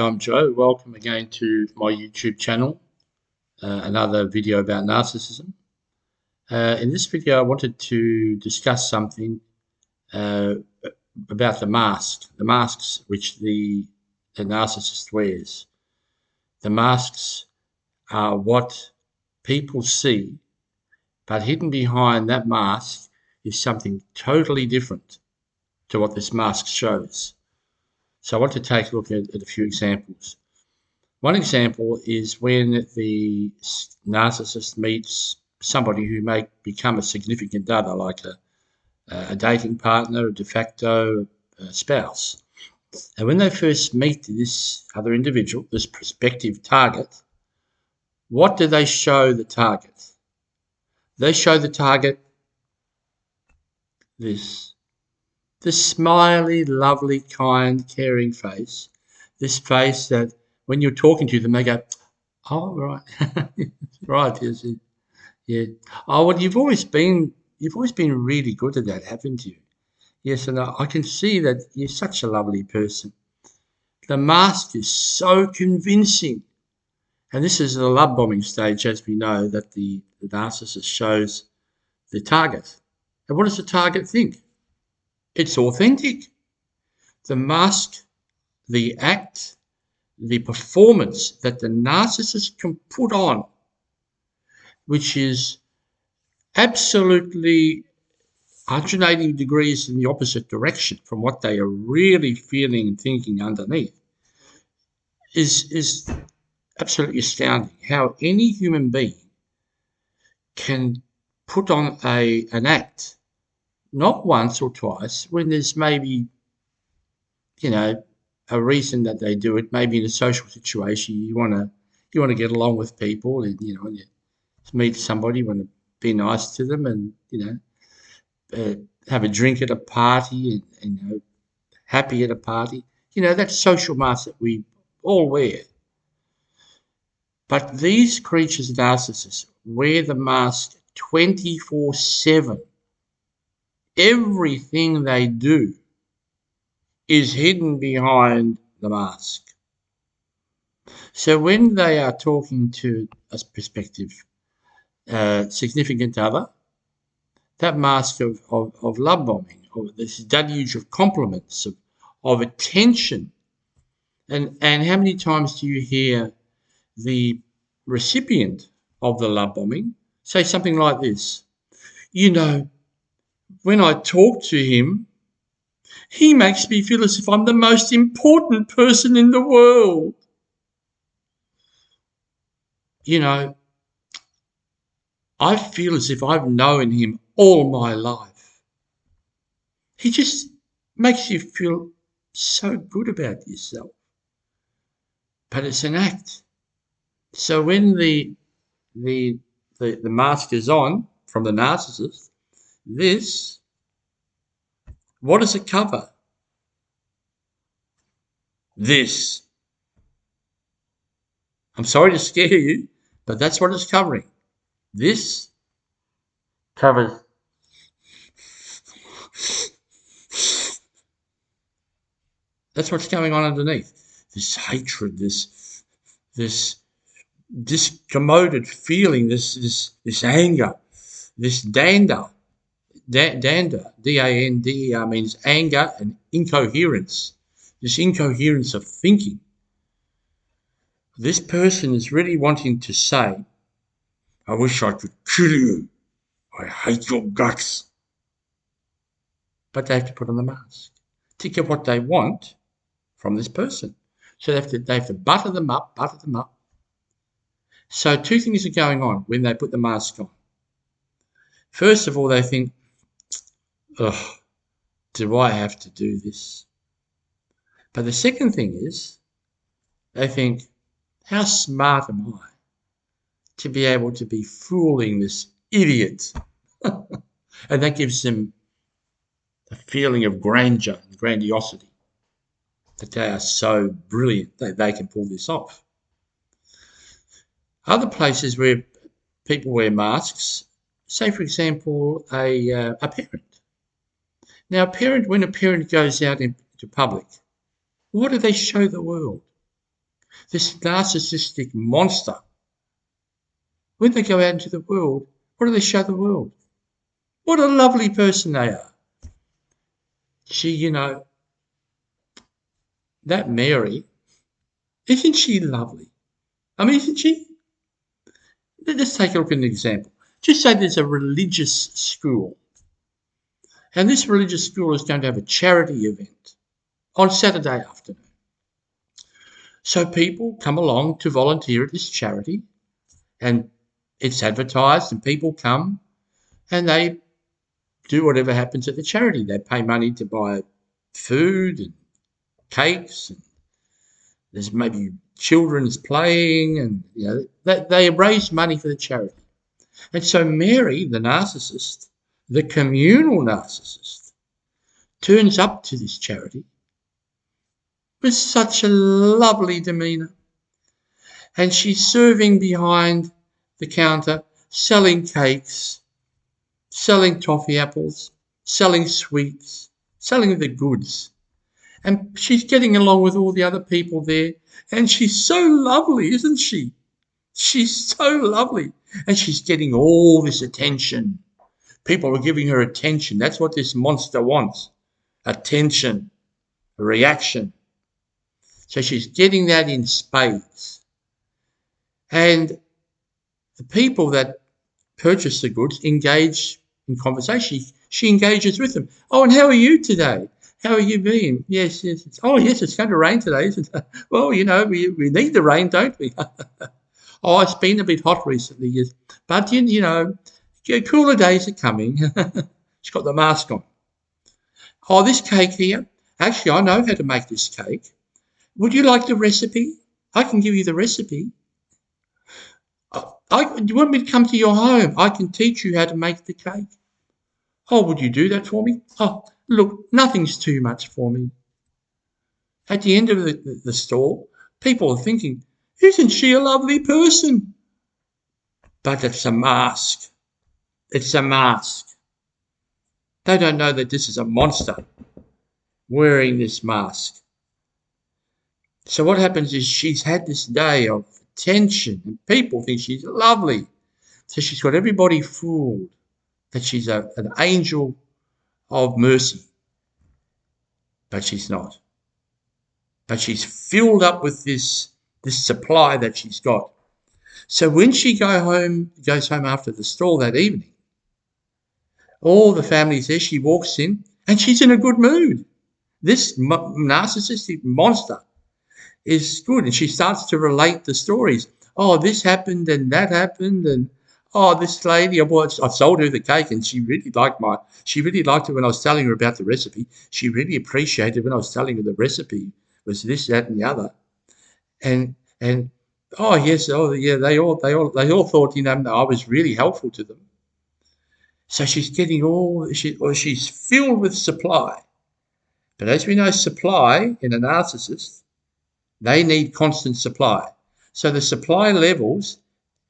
I'm Joe. Welcome again to my YouTube channel, another video about narcissism. In this video, I wanted to discuss something uh, about the masks which the narcissist wears. The masks are what people see, but hidden behind that mask is something totally different to what this mask shows. So I want to take a look at a few examples. One example is when the narcissist meets somebody who may become a significant other, like a dating partner, a de facto spouse. And when they first meet this other individual, this prospective target, what do they show the target? They show the target this smiley, lovely, kind, caring face, this face that when you're talking to them, they go, "Oh, right, right, yes, yeah. Oh, well, you've always been really good at that, haven't you? Yes, and I can see that you're such a lovely person. The mask is so convincing, and this is the love bombing stage, as we know, that the narcissist shows the target. And what does the target think? It's authentic. The mask, the act, the performance that the narcissist can put on, which is absolutely 180 degrees in the opposite direction from what they are really feeling and thinking underneath, is absolutely astounding. How any human being can put on an act, not once or twice, when there's maybe, a reason that they do it, maybe in a social situation, you want to get along with people, and you meet somebody, you want to be nice to them, and have a drink at a party, and happy at a party. That social mask that we all wear. But these creatures, narcissists, wear the mask 24/7. Everything they do is hidden behind the mask. So when they are talking to a prospective significant other, that mask of love bombing, of this deluge of compliments, of attention, and how many times do you hear the recipient of the love bombing say something like this? When I talk to him, he makes me feel as if I'm the most important person in the world. I feel as if I've known him all my life. He just makes you feel so good about yourself. But it's an act. So when the mask is on from the narcissist, what does it cover? This. I'm sorry to scare you, but that's what it's covering. This covers that's what's going on underneath. This hatred, this discommoded feeling, this anger, this dander, D-A-N-D-E-R, means anger and incoherence. This incoherence of thinking. This person is really wanting to say, I wish I could kill you. I hate your guts. But they have to put on the mask to get what they want from this person. So they have to butter them up. So two things are going on when they put the mask on. First of all, they think, ugh, do I have to do this? But the second thing is, they think, how smart am I to be able to be fooling this idiot? And that gives them a feeling of grandeur and grandiosity, that they are so brilliant that they can pull this off. Other places where people wear masks, say for example a parent. Now when a parent goes out into public, what do they show the world? This narcissistic monster, when they go out into the world, what do they show the world? What a lovely person they are. That Mary, isn't she lovely? I mean, isn't she? Let's take a look at an example. Just say there's a religious school, and this religious school is going to have a charity event on Saturday afternoon. So people come along to volunteer at this charity, and it's advertised, and people come and they do whatever happens at the charity. They pay money to buy food and cakes, and there's maybe children's playing, and they raise money for the charity. And so Mary, the narcissist, the communal narcissist, turns up to this charity with such a lovely demeanour, and she's serving behind the counter, selling cakes, selling toffee apples, selling sweets, selling the goods. And she's getting along with all the other people there, and she's so lovely, isn't she? She's so lovely, and she's getting all this attention. People are giving her attention. That's what this monster wants, attention, a reaction. So she's getting that in spades. And the people that purchase the goods engage in conversation. She engages with them. Oh, and how are you today? How are you been? Yes. Oh, yes, it's going to rain today, isn't it? Well, we need the rain, don't we? Oh, it's been a bit hot recently, yes. But, cooler days are coming. She's got the mask on. Oh, this cake here, actually, I know how to make this cake. Would you like the recipe? I can give you the recipe. Do you want me to come to your home? I can teach you how to make the cake. Oh, would you do that for me? Oh, look, nothing's too much for me. At the end of the store, people are thinking, isn't she a lovely person? But it's a mask. It's a mask. They don't know that this is a monster wearing this mask. So what happens is she's had this day of attention, and people think she's lovely. So she's got everybody fooled that she's an angel of mercy. But she's not. But she's filled up with this supply that she's got. So when she goes home after the store that evening, all the family's there, she walks in, and she's in a good mood. This narcissistic monster is good, and she starts to relate the stories. Oh, this happened and that happened, and oh, this lady, I sold her the cake, and she really liked it when I was telling her about the recipe. She really appreciated when I was telling her the recipe was this, that, and the other. And oh yes, oh yeah, they all thought I was really helpful to them. So she's getting she's filled with supply. But as we know, supply in a narcissist, they need constant supply. So the supply levels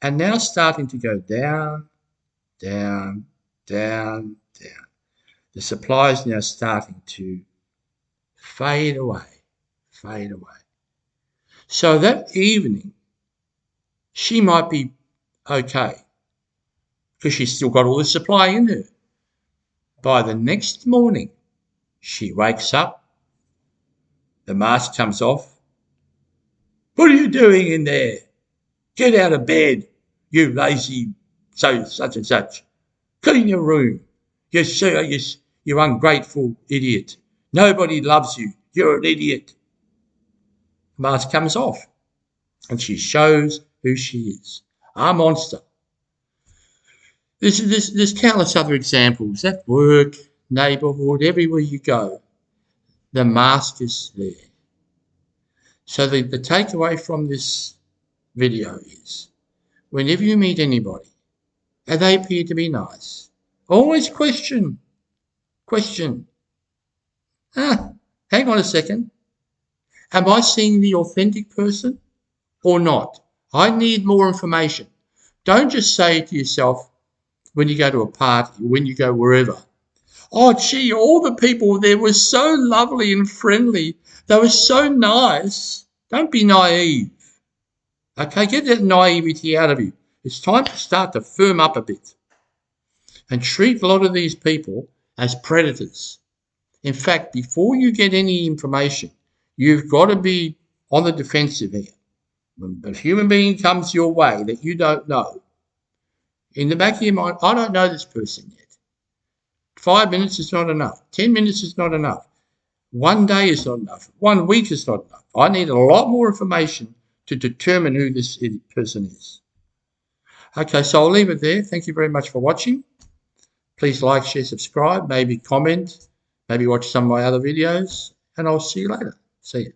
are now starting to go down, down, down, down. The supply is now starting to fade away, fade away. So that evening, she might be okay because she's still got all the supply in her. By the next morning, she wakes up, the mask comes off. What are you doing in there? Get out of bed, you lazy such and such. Clean your room. You ungrateful idiot. Nobody loves you. You're an idiot. The mask comes off, and she shows who she is. A monster. There's countless other examples. At work, neighbourhood, everywhere you go, the mask is there. So the takeaway from this video is, whenever you meet anybody and they appear to be nice, always question. Hang on a second. Am I seeing the authentic person or not? I need more information. Don't just say to yourself when you go to a party, when you go wherever, oh, gee, all the people there were so lovely and friendly. They were so nice. Don't be naive. Okay, get that naivety out of you. It's time to start to firm up a bit and treat a lot of these people as predators. In fact, before you get any information, you've got to be on the defensive here. When a human being comes your way that you don't know, in the back of your mind, I don't know this person yet. 5 minutes is not enough. 10 minutes is not enough. 1 day is not enough. 1 week is not enough. I need a lot more information to determine who this person is. Okay, so I'll leave it there. Thank you very much for watching. Please like, share, subscribe, maybe comment, maybe watch some of my other videos, and I'll see you later. See you.